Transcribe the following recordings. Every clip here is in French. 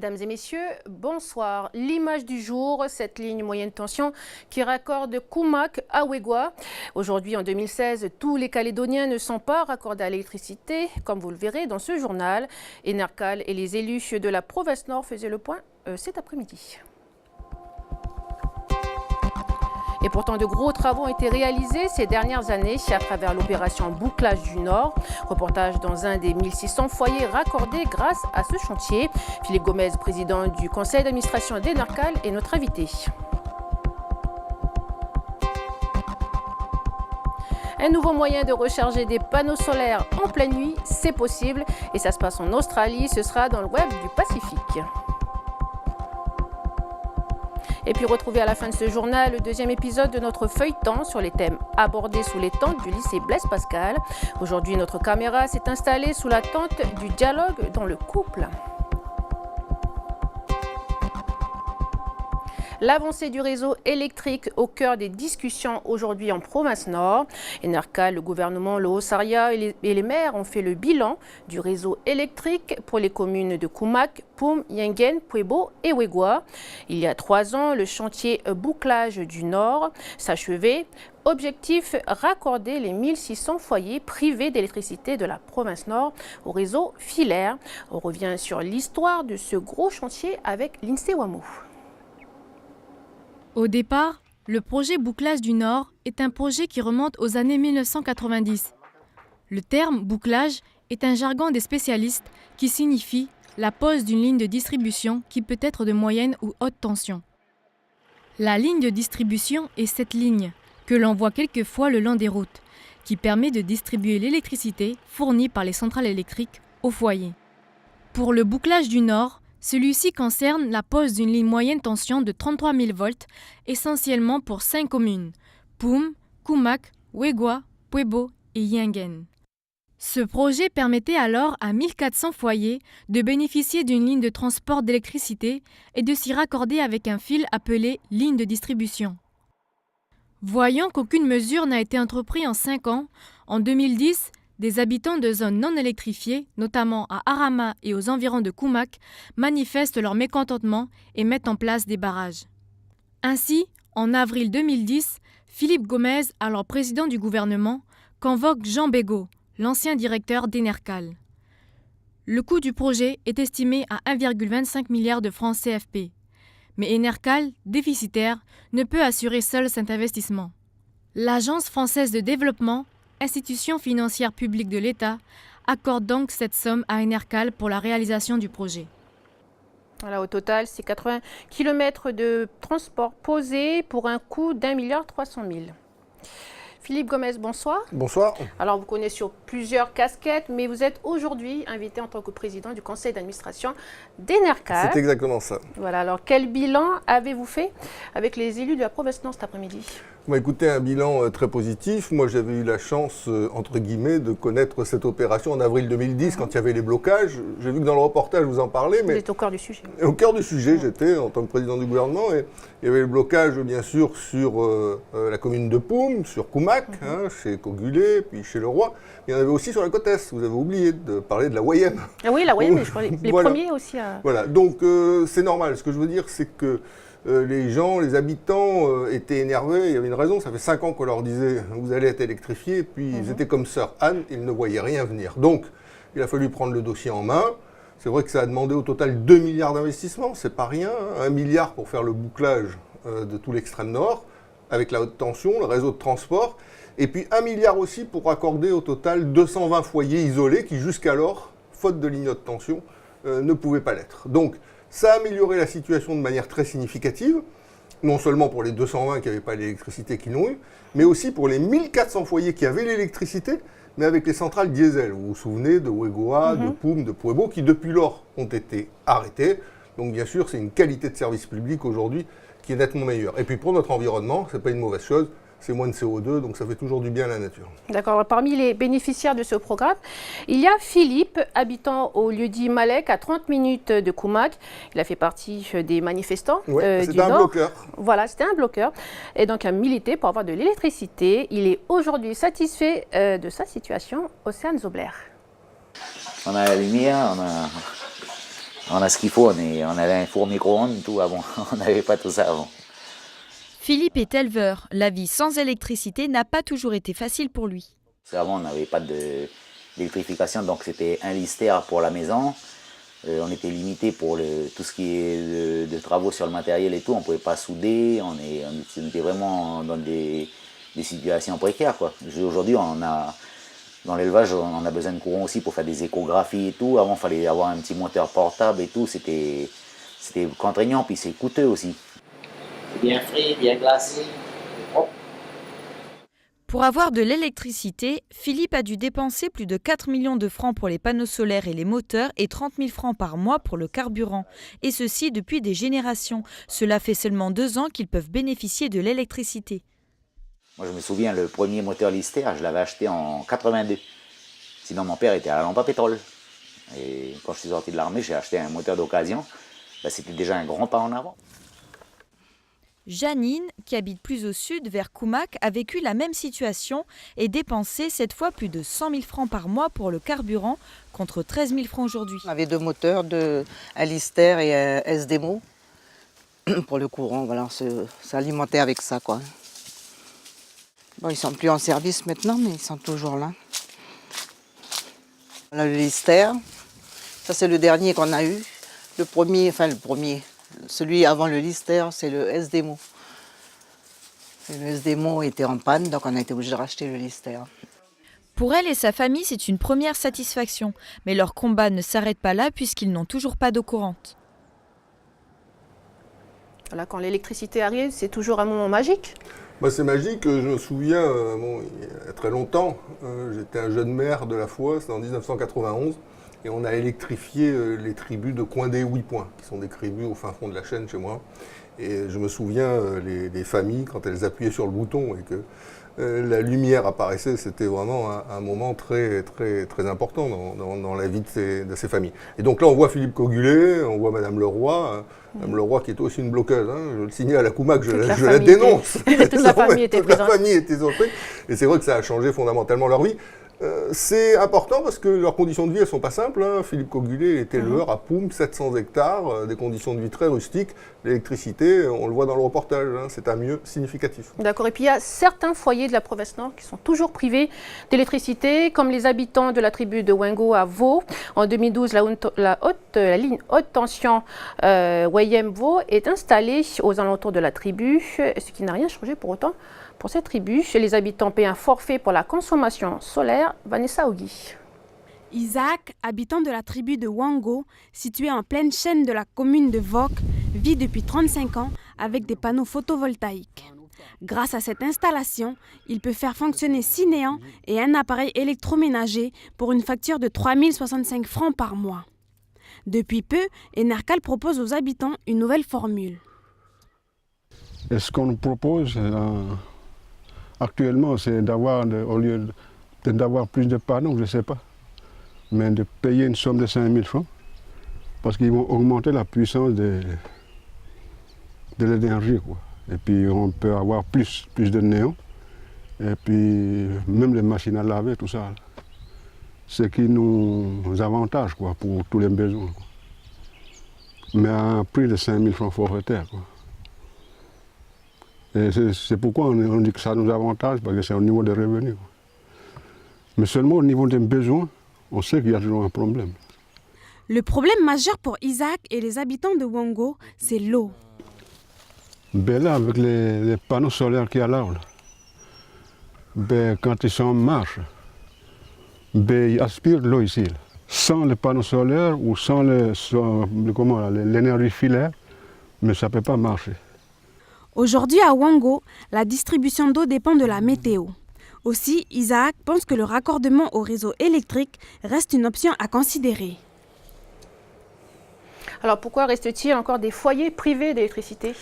Mesdames et messieurs, bonsoir. L'image du jour, cette ligne moyenne tension qui raccorde Koumak à Ouégoua. Aujourd'hui, en 2016, tous les Calédoniens ne sont pas raccordés à l'électricité, comme vous le verrez dans ce journal. Enercal et les élus de la province Nord faisaient le point cet après-midi. Et pourtant, de gros travaux ont été réalisés ces dernières années à travers l'opération Bouclage du Nord. Reportage dans un des 1600 foyers raccordés grâce à ce chantier. Philippe Gomez, président du conseil d'administration d'Enercal, est notre invité. Un nouveau moyen de recharger des panneaux solaires en pleine nuit, c'est possible. Et ça se passe en Australie, ce sera dans le web du Pacifique. Et puis retrouvez à la fin de ce journal le deuxième épisode de notre feuilleton sur les thèmes abordés sous les tentes du lycée Blaise Pascal. Aujourd'hui, notre caméra s'est installée sous la tente du dialogue dans le couple. L'avancée du réseau électrique au cœur des discussions aujourd'hui en province Nord. Enercal, le gouvernement, le Haut-Saria et les maires ont fait le bilan du réseau électrique pour les communes de Koumak, Poum, Yengen, Puebo et Ouégoua. Il y a 3 ans, le chantier Bouclage du Nord s'achevait. Objectif, raccorder les 1600 foyers privés d'électricité de la province Nord au réseau filaire. On revient sur l'histoire de ce gros chantier avec Lindsay Wamou. Au départ, le projet Bouclage du Nord est un projet qui remonte aux années 1990. Le terme bouclage est un jargon des spécialistes qui signifie la pose d'une ligne de distribution qui peut être de moyenne ou haute tension. La ligne de distribution est cette ligne que l'on voit quelquefois le long des routes, qui permet de distribuer l'électricité fournie par les centrales électriques au foyer. Pour le Bouclage du Nord, celui-ci concerne la pose d'une ligne moyenne tension de 33 000 volts, essentiellement pour 5 communes, Poum, Koumak, Ouégoua, Puebo et Yengen. Ce projet permettait alors à 1400 foyers de bénéficier d'une ligne de transport d'électricité et de s'y raccorder avec un fil appelé ligne de distribution. Voyant qu'aucune mesure n'a été entreprise en 5 ans, en 2010, des habitants de zones non électrifiées, notamment à Arama et aux environs de Koumak, manifestent leur mécontentement et mettent en place des barrages. Ainsi, en avril 2010, Philippe Gomez, alors président du gouvernement, convoque Jean Bégaud, l'ancien directeur d'Enercal. Le coût du projet est estimé à 1,25 milliard de francs CFP. Mais Enercal, déficitaire, ne peut assurer seul cet investissement. L'Agence française de développement, institution financière publique de l'État, accorde donc cette somme à Enercal pour la réalisation du projet. Voilà, au total, c'est 80 km de transport posé pour un coût d'1,3 milliard. Philippe Gomez, bonsoir. Bonsoir. Alors, vous connaissez sur plusieurs casquettes, mais vous êtes aujourd'hui invité en tant que président du conseil d'administration d'Enercal. C'est exactement ça. Voilà, alors quel bilan avez-vous fait avec les élus de la province Nord cet après-midi ? Écoutez, un bilan très positif. Moi, j'avais eu la chance, entre guillemets, de connaître cette opération en avril 2010, quand il y avait les blocages. J'ai vu que dans le reportage, vous en parlez. Vous êtes au cœur du sujet. Au cœur du sujet, j'étais en tant que président du gouvernement. Et il y avait le blocage, bien sûr, sur la commune de Poum, sur Koumak, chez Cogulé, puis chez Leroy. Il y en avait aussi sur la côte Est. Vous avez oublié de parler de la Wayem. Ah oui, la Wayem, je crois, les voilà. premiers aussi à... Voilà, donc c'est normal. Ce que je veux dire, c'est que les gens, les habitants étaient énervés. Il y avait une raison. Ça fait 5 ans qu'on leur disait « vous allez être électrifiés ». Puis ils étaient comme sœur Anne, ils ne voyaient rien venir. Donc, il a fallu prendre le dossier en main. C'est vrai que ça a demandé au total 2 milliards d'investissements. C'est pas rien. 1 milliard pour faire le bouclage de tout l'extrême nord, avec la haute tension, le réseau de transport. Et puis 1 milliard aussi pour raccorder au total 220 foyers isolés qui jusqu'alors, faute de ligne haute tension, ne pouvaient pas l'être. Donc, ça a amélioré la situation de manière très significative, non seulement pour les 220 qui n'avaient pas l'électricité qui l'ont eu, mais aussi pour les 1400 foyers qui avaient l'électricité, mais avec les centrales diesel. Vous vous souvenez de Ouégoua, de Poum, de Puebo, qui depuis lors ont été arrêtés. Donc bien sûr, c'est une qualité de service public aujourd'hui qui est nettement meilleure. Et puis pour notre environnement, ce n'est pas une mauvaise chose. C'est moins de CO2, donc ça fait toujours du bien à la nature. D'accord. Parmi les bénéficiaires de ce programme, il y a Philippe, habitant au lieu-dit Malek, à 30 minutes de Koumak. Il a fait partie des manifestants du Nord. C'était un bloqueur. Voilà, c'était un bloqueur. Et donc, a milité pour avoir de l'électricité. Il est aujourd'hui satisfait de sa situation. Océane Zobler. On a la lumière, On a ce qu'il faut, on avait un four micro-ondes, tout avant. On n'avait pas tout ça avant. Philippe est éleveur. La vie sans électricité n'a pas toujours été facile pour lui. Avant, on n'avait pas d'électrification, donc c'était un lister pour la maison. On était limité pour tout ce qui est de travaux sur le matériel et tout. On ne pouvait pas souder, on était vraiment dans des situations précaires, quoi. Aujourd'hui, dans l'élevage, on a besoin de courant aussi pour faire des échographies et tout. Avant, il fallait avoir un petit moteur portable et tout. C'était contraignant, puis c'est coûteux aussi. Bien frais, bien glacé, propre. Pour avoir de l'électricité, Philippe a dû dépenser plus de 4 millions de francs pour les panneaux solaires et les moteurs et 30 000 francs par mois pour le carburant. Et ceci depuis des générations. Cela fait seulement 2 ans qu'ils peuvent bénéficier de l'électricité. Moi, je me souviens, le premier moteur Lister, je l'avais acheté en 82. Sinon, mon père était à la lampe à pétrole. Et quand je suis sorti de l'armée, j'ai acheté un moteur d'occasion. C'était déjà un grand pas en avant. Janine, qui habite plus au sud, vers Koumak, a vécu la même situation et dépensé cette fois plus de 100 000 francs par mois pour le carburant, contre 13 000 francs aujourd'hui. On avait 2 moteurs, un Lister et un SDMO. Pour le courant, voilà, on s'alimentait avec ça, quoi. Bon, ils ne sont plus en service maintenant, mais ils sont toujours là. On a le Lister, ça c'est le dernier qu'on a eu. Le premier, celui avant le Lister, c'est le SDMO. Et le SDMO était en panne, donc on a été obligé de racheter le Lister. Pour elle et sa famille, c'est une première satisfaction. Mais leur combat ne s'arrête pas là puisqu'ils n'ont toujours pas d'eau courante. Voilà, quand l'électricité arrive, c'est toujours un moment magique. C'est magique, je me souviens, il y a très longtemps, j'étais un jeune maire de la foi, c'était en 1991. Et on a électrifié les tribus de Coindé-Huipoint, qui sont des tribus au fin fond de la chaîne chez moi. Et je me souviens, les familles, quand elles appuyaient sur le bouton et que la lumière apparaissait, c'était vraiment un moment très, très, très important dans la vie de ces familles. Et donc là, on voit Philippe Cogulé, on voit Madame Leroy, Madame Leroy qui est aussi une bloqueuse. Je le signale à Koumak, je la dénonce. Toute la famille était présente. Toute la famille était surprise. Et c'est vrai que ça a changé fondamentalement leur vie. C'est important parce que leurs conditions de vie, elles ne sont pas simples. Philippe Cogulé est éleveur à Poum, 700 hectares, des conditions de vie très rustiques. L'électricité, on le voit dans le reportage, c'est un mieux significatif. D'accord. Et puis il y a certains foyers de la province Nord qui sont toujours privés d'électricité, comme les habitants de la tribu de Wengo à Vaud. En 2012, la ligne haute tension Wayem-Vaud est installée aux alentours de la tribu, ce qui n'a rien changé pour autant. Pour cette tribu, les habitants paient un forfait pour la consommation solaire. Vanessa Ogui. Isaac, habitant de la tribu de Wango, située en pleine chaîne de la commune de Vok, vit depuis 35 ans avec des panneaux photovoltaïques. Grâce à cette installation, il peut faire fonctionner 6 néants et un appareil électroménager pour une facture de 3 065 francs par mois. Depuis peu, Enercal propose aux habitants une nouvelle formule. Et ce qu'on nous propose actuellement, c'est d'avoir, au lieu d'avoir plus de panneaux, je ne sais pas, mais de payer une somme de 5 000 francs, parce qu'ils vont augmenter la puissance de l'énergie, quoi. Et puis on peut avoir plus de néons, et puis même les machines à laver, tout ça. Ce qui nous avantage, quoi, pour tous les besoins, quoi. Mais à un prix de 5 000 francs forfaitaires, quoi. Et c'est pourquoi on dit que ça nous avantage, parce que c'est au niveau des revenus. Mais seulement au niveau des besoins, on sait qu'il y a toujours un problème. Le problème majeur pour Isaac et les habitants de Wango, c'est l'eau. Là, avec les panneaux solaires qu'il y a là, quand ils sont en marche, ils aspirent l'eau ici. Sans les panneaux solaires ou sans l'énergie filaire, mais ça ne peut pas marcher. Aujourd'hui à Wango, la distribution d'eau dépend de la météo. Aussi, Isaac pense que le raccordement au réseau électrique reste une option à considérer. Alors pourquoi reste-t-il encore des foyers privés d'électricité ?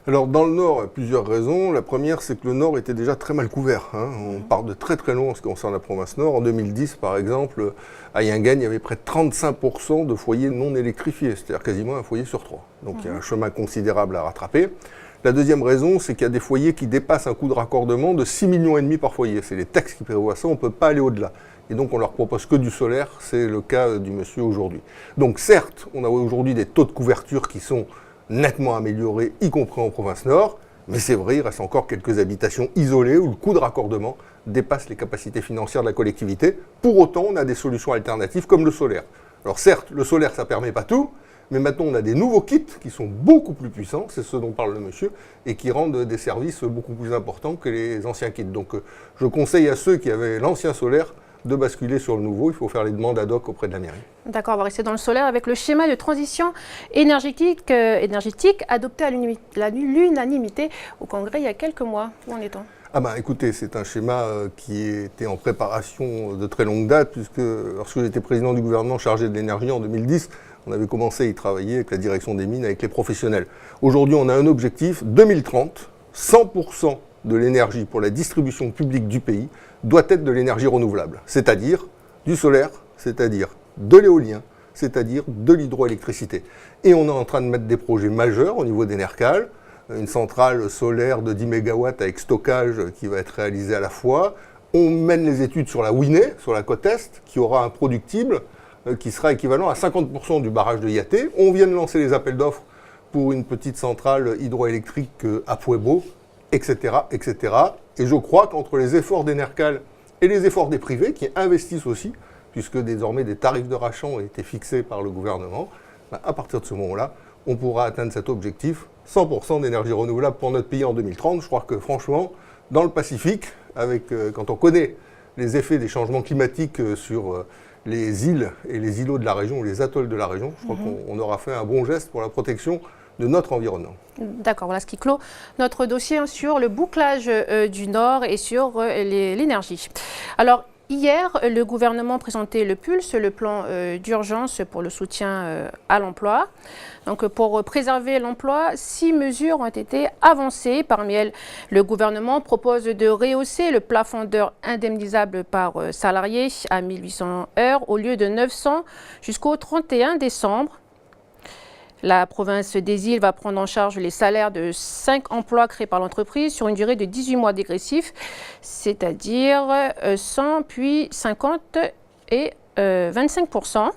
Alors dans le Nord, il y a plusieurs raisons. La première, c'est que le Nord était déjà très mal couvert. On part de très très loin en ce qui concerne la province Nord. En 2010, par exemple, à Yingane, il y avait près de 35% de foyers non électrifiés, c'est-à-dire quasiment un foyer sur 3. Donc il y a un chemin considérable à rattraper. La deuxième raison, c'est qu'il y a des foyers qui dépassent un coût de raccordement de 6,5 millions par foyer. C'est les textes qui prévoient ça, on ne peut pas aller au-delà. et donc on leur propose que du solaire, c'est le cas du monsieur aujourd'hui. Donc certes, on a aujourd'hui des taux de couverture qui sont nettement améliorés, y compris en province nord, mais c'est vrai, il reste encore quelques habitations isolées où le coût de raccordement dépasse les capacités financières de la collectivité. Pour autant, on a des solutions alternatives comme le solaire. Alors certes, le solaire, ça ne permet pas tout, mais maintenant on a des nouveaux kits qui sont beaucoup plus puissants, c'est ce dont parle le monsieur, et qui rendent des services beaucoup plus importants que les anciens kits. Donc je conseille à ceux qui avaient l'ancien solaire de basculer sur le nouveau. Il faut faire les demandes ad hoc auprès de la mairie. D'accord, on va rester dans le solaire avec le schéma de transition énergétique adopté à l'unanimité au Congrès il y a quelques mois. Où en est-on ? Écoutez, c'est un schéma qui était en préparation de très longue date, puisque lorsque j'étais président du gouvernement chargé de l'énergie en 2010, on avait commencé à y travailler avec la direction des mines, avec les professionnels. Aujourd'hui, on a un objectif, 2030, 100% de l'énergie pour la distribution publique du pays doit être de l'énergie renouvelable, c'est-à-dire du solaire, c'est-à-dire de l'éolien, c'est-à-dire de l'hydroélectricité. Et on est en train de mettre des projets majeurs au niveau d'Enercal, une centrale solaire de 10 MW avec stockage qui va être réalisée à la fois. On mène les études sur la Winée, sur la côte Est, qui aura un productible qui sera équivalent à 50% du barrage de Yaté. On vient de lancer les appels d'offres pour une petite centrale hydroélectrique à Pueblo, etc., etc. Et je crois qu'entre les efforts d'Enercal et les efforts des privés, qui investissent aussi, puisque désormais des tarifs de rachat ont été fixés par le gouvernement, à partir de ce moment-là, on pourra atteindre cet objectif, 100% d'énergie renouvelable pour notre pays en 2030. Je crois que franchement, dans le Pacifique, quand on connaît les effets des changements climatiques sur les îles et les îlots de la région, ou les atolls de la région, je crois qu'on aura fait un bon geste pour la protection de notre environnement. D'accord, voilà ce qui clôt notre dossier sur le bouclage du Nord et sur l'énergie. Alors, hier, le gouvernement présentait le PULSE, le plan d'urgence pour le soutien à l'emploi. Donc, pour préserver l'emploi, 6 mesures ont été avancées. Parmi elles, le gouvernement propose de rehausser le plafond d'heures indemnisables par salarié à 1800 heures au lieu de 900 jusqu'au 31 décembre. La province des îles va prendre en charge les salaires de 5 emplois créés par l'entreprise sur une durée de 18 mois dégressifs, c'est-à-dire 100, puis 50 et 25%.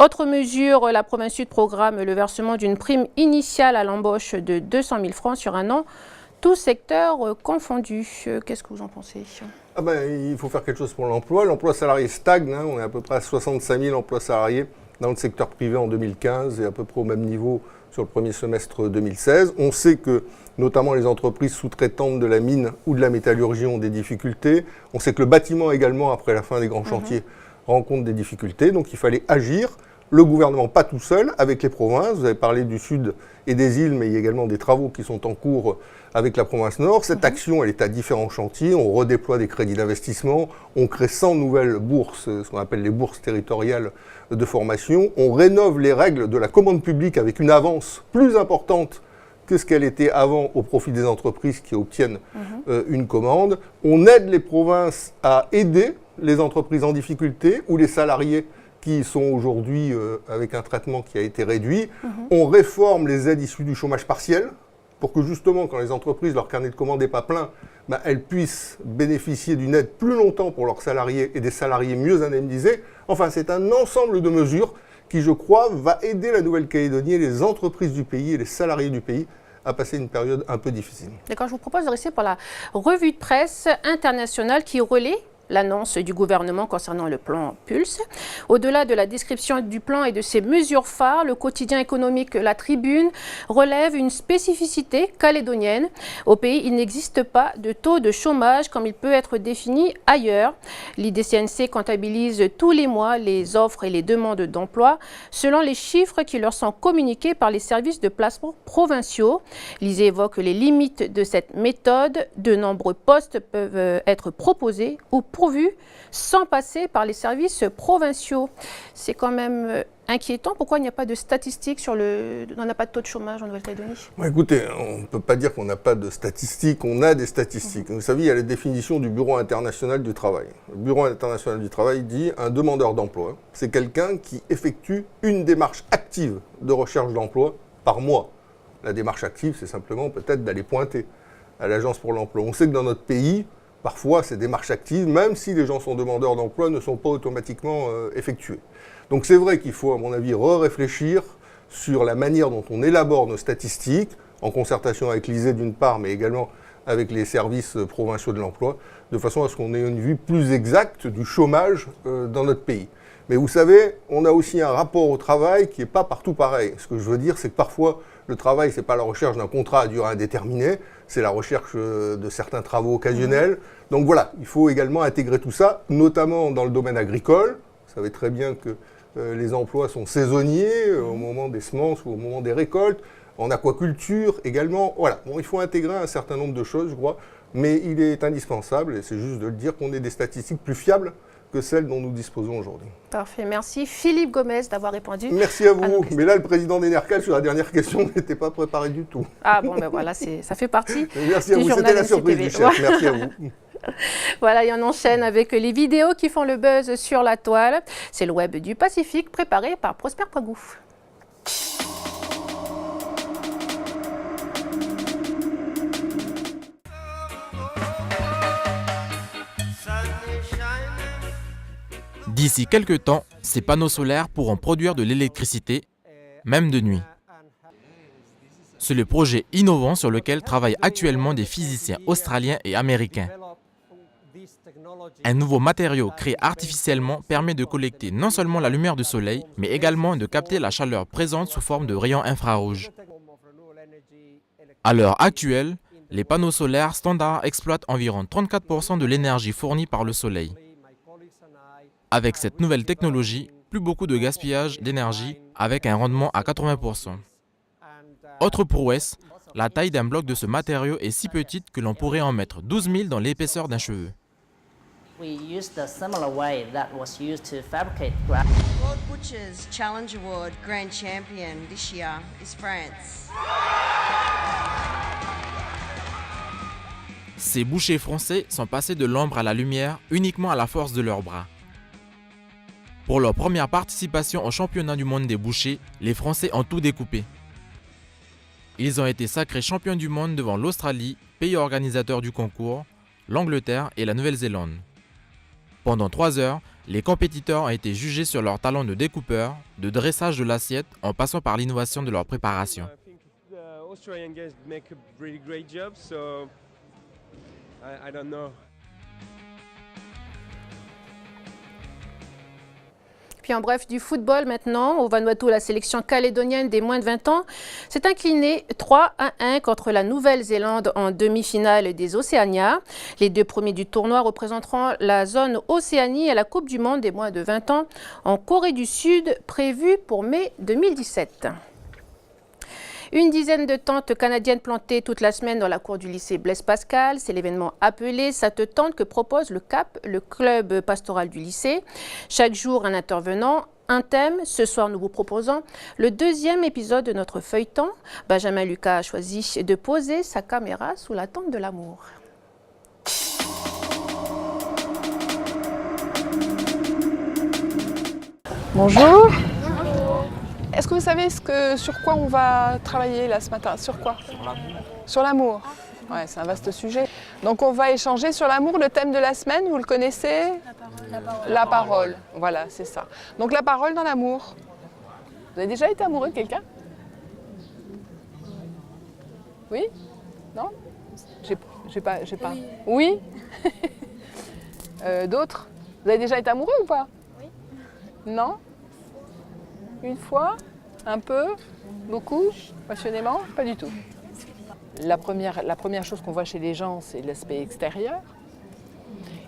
Autre mesure, la province sud programme le versement d'une prime initiale à l'embauche de 200 000 francs sur un an, tous secteurs confondus. Qu'est-ce que vous en pensez ? Il faut faire quelque chose pour l'emploi. L'emploi salarié stagne, on est à peu près à 65 000 emplois salariés dans le secteur privé en 2015 et à peu près au même niveau sur le premier semestre 2016. On sait que notamment les entreprises sous-traitantes de la mine ou de la métallurgie ont des difficultés. On sait que le bâtiment également, après la fin des grands chantiers, rencontre des difficultés. Donc il fallait agir. Le gouvernement, pas tout seul, avec les provinces. Vous avez parlé du sud et des îles, mais il y a également des travaux qui sont en cours avec la province nord. Cette action, elle est à différents chantiers. On redéploie des crédits d'investissement. On crée 100 nouvelles bourses, ce qu'on appelle les bourses territoriales de formation. On rénove les règles de la commande publique avec une avance plus importante que ce qu'elle était avant au profit des entreprises qui obtiennent une commande. On aide les provinces à aider les entreprises en difficulté ou les salariés qui sont aujourd'hui avec un traitement qui a été réduit. On réforme les aides issues du chômage partiel pour que justement, quand les entreprises, leur carnet de commandes n'est pas plein, elles puissent bénéficier d'une aide plus longtemps pour leurs salariés et des salariés mieux indemnisés. Enfin, c'est un ensemble de mesures qui, je crois, va aider la Nouvelle-Calédonie et les entreprises du pays et les salariés du pays à passer une période un peu difficile. D'accord, je vous propose de rester pour la revue de presse internationale qui relaie l'annonce du gouvernement concernant le plan PULSE. Au-delà de la description du plan et de ses mesures phares, le quotidien économique La Tribune relève une spécificité calédonienne. Au pays, il n'existe pas de taux de chômage comme il peut être défini ailleurs. L'IDCNC comptabilise tous les mois les offres et les demandes d'emploi selon les chiffres qui leur sont communiqués par les services de placement provinciaux. L'ISE évoque les limites de cette méthode. De nombreux postes peuvent être proposés ou pourvus sans passer par les services provinciaux. C'est quand même inquiétant. Pourquoi il n'y a pas de statistiques on n'a pas de taux de chômage en Nouvelle-Calédonie ? Écoutez, on ne peut pas dire qu'on n'a pas de statistiques, on a des statistiques. Vous savez, il y a la définition du Bureau international du travail. Le Bureau international du travail dit un demandeur d'emploi, c'est quelqu'un qui effectue une démarche active de recherche d'emploi par mois. La démarche active, c'est simplement peut-être d'aller pointer à l'Agence pour l'emploi. On sait que dans notre pays, parfois ces démarches actives, même si les gens sont demandeurs d'emploi, ne sont pas automatiquement effectuées. Donc c'est vrai qu'il faut, à mon avis, réfléchir sur la manière dont on élabore nos statistiques, en concertation avec l'ISEE d'une part, mais également avec les services provinciaux de l'emploi, de façon à ce qu'on ait une vue plus exacte du chômage dans notre pays. Mais vous savez, on a aussi un rapport au travail qui n'est pas partout pareil. Ce que je veux dire, c'est que parfois, le travail, ce n'est pas la recherche d'un contrat à durée indéterminée, c'est la recherche de certains travaux occasionnels. Donc voilà, il faut également intégrer tout ça, notamment dans le domaine agricole. Vous savez très bien que les emplois sont saisonniers au moment des semences ou au moment des récoltes. En aquaculture également. Voilà, bon, il faut intégrer un certain nombre de choses, je crois, mais il est indispensable, et c'est juste de le dire, qu'on ait des statistiques plus fiables que celles dont nous disposons aujourd'hui. Parfait, merci Philippe Gomez d'avoir répondu. Merci à vous. Mais là, le président d'Enercal, sur la dernière question, n'était pas préparé du tout. Ah bon, ben voilà, ça fait partie. Merci à vous, c'était la surprise du chef. Merci à vous. Voilà, et on enchaîne avec les vidéos qui font le buzz sur la toile. C'est le web du Pacifique, préparé par Prosper Poigou. D'ici quelques temps, ces panneaux solaires pourront produire de l'électricité, même de nuit. C'est le projet innovant sur lequel travaillent actuellement des physiciens australiens et américains. Un nouveau matériau créé artificiellement permet de collecter non seulement la lumière du soleil, mais également de capter la chaleur présente sous forme de rayons infrarouges. À l'heure actuelle, les panneaux solaires standards exploitent environ 34% de l'énergie fournie par le soleil. Avec cette nouvelle technologie, plus beaucoup de gaspillage d'énergie avec un rendement à 80%. Autre prouesse, la taille d'un bloc de ce matériau est si petite que l'on pourrait en mettre 12 000 dans l'épaisseur d'un cheveu. We used a similar way that was used to fabricate glass. World Butchers Challenge Award Grand Champion this year is France. Ces bouchers français sont passés de l'ombre à la lumière uniquement à la force de leurs bras. Pour leur première participation au championnat du monde des bouchers, les Français ont tout découpé. Ils ont été sacrés champions du monde devant l'Australie, pays organisateur du concours, l'Angleterre et la Nouvelle-Zélande. Pendant 3 heures, les compétiteurs ont été jugés sur leur talent de découpeur, de dressage de l'assiette, en passant par l'innovation de leur préparation. Puis en bref, du football maintenant. Au Vanuatu, la sélection calédonienne des moins de 20 ans s'est inclinée 3-1 contre la Nouvelle-Zélande en demi-finale des Océania. Les 2 premiers du tournoi représenteront la zone Océanie à la Coupe du Monde des moins de 20 ans en Corée du Sud, prévue pour mai 2017. Une dizaine de tentes canadiennes plantées toute la semaine dans la cour du lycée Blaise Pascal. C'est l'événement appelé Cette tente que propose le CAP, le club pastoral du lycée. Chaque jour, un intervenant, un thème. Ce soir, nous vous proposons le 2e épisode de notre feuilleton. Benjamin Lucas a choisi de poser sa caméra sous la tente de l'amour. Bonjour. Est-ce que vous savez sur quoi on va travailler là ce matin? Sur quoi? Sur l'amour. Sur l'amour. Ouais, c'est un vaste sujet. Donc on va échanger sur l'amour. Le thème de la semaine, vous le connaissez? La parole. La parole. Voilà, c'est ça. Donc la parole dans l'amour. Vous avez déjà été amoureux de quelqu'un? Oui? Non? J'ai pas. Oui. D'autres? Vous avez déjà été amoureux ou pas? Oui. Non? Une fois? Un peu? Beaucoup? Passionnément? Pas du tout. La première chose qu'on voit chez les gens, c'est l'aspect extérieur.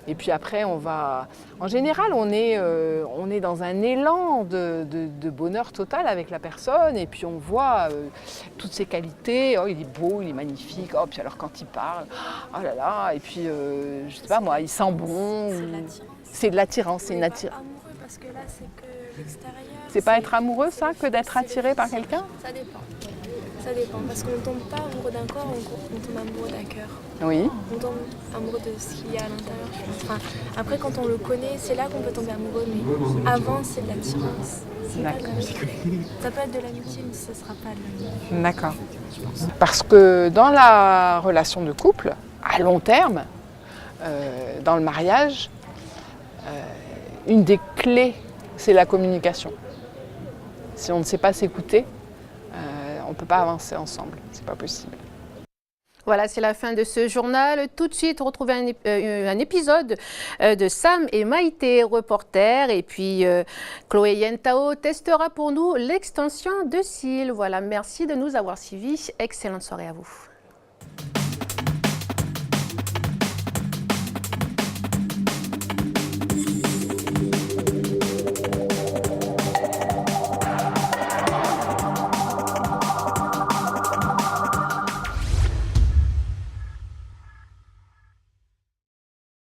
Et puis après, on va... En général, on est dans un élan de bonheur total avec la personne. Et puis on voit toutes ses qualités. Oh, il est beau, il est magnifique. Oh, puis alors quand il parle, oh là là. Et puis, je sais pas moi, il sent bon. C'est de l'attirance. C'est une attirance. Amoureux parce que là, c'est que l'extérieur. C'est pas être amoureux, ça, que d'être attiré par quelqu'un? Ça dépend. Ça dépend, parce qu'on ne tombe pas amoureux d'un corps, on tombe amoureux d'un cœur. Oui. On tombe amoureux de ce qu'il y a à l'intérieur, je pense. Enfin, après, quand on le connaît, c'est là qu'on peut tomber amoureux, mais avant, c'est de l'attirance. Ça peut être de l'amitié, mais ce ne sera pas de l'amitié. D'accord. Parce que dans la relation de couple, à long terme, dans le mariage, une des clés, c'est la communication. Si on ne sait pas s'écouter, on ne peut pas avancer ensemble, c'est pas possible. Voilà, c'est la fin de ce journal. Tout de suite, retrouvez un épisode de Sam et Maïté, reporters. Et puis, Chloé Yentao testera pour nous l'extension de cils. Voilà, merci de nous avoir suivis. Excellente soirée à vous.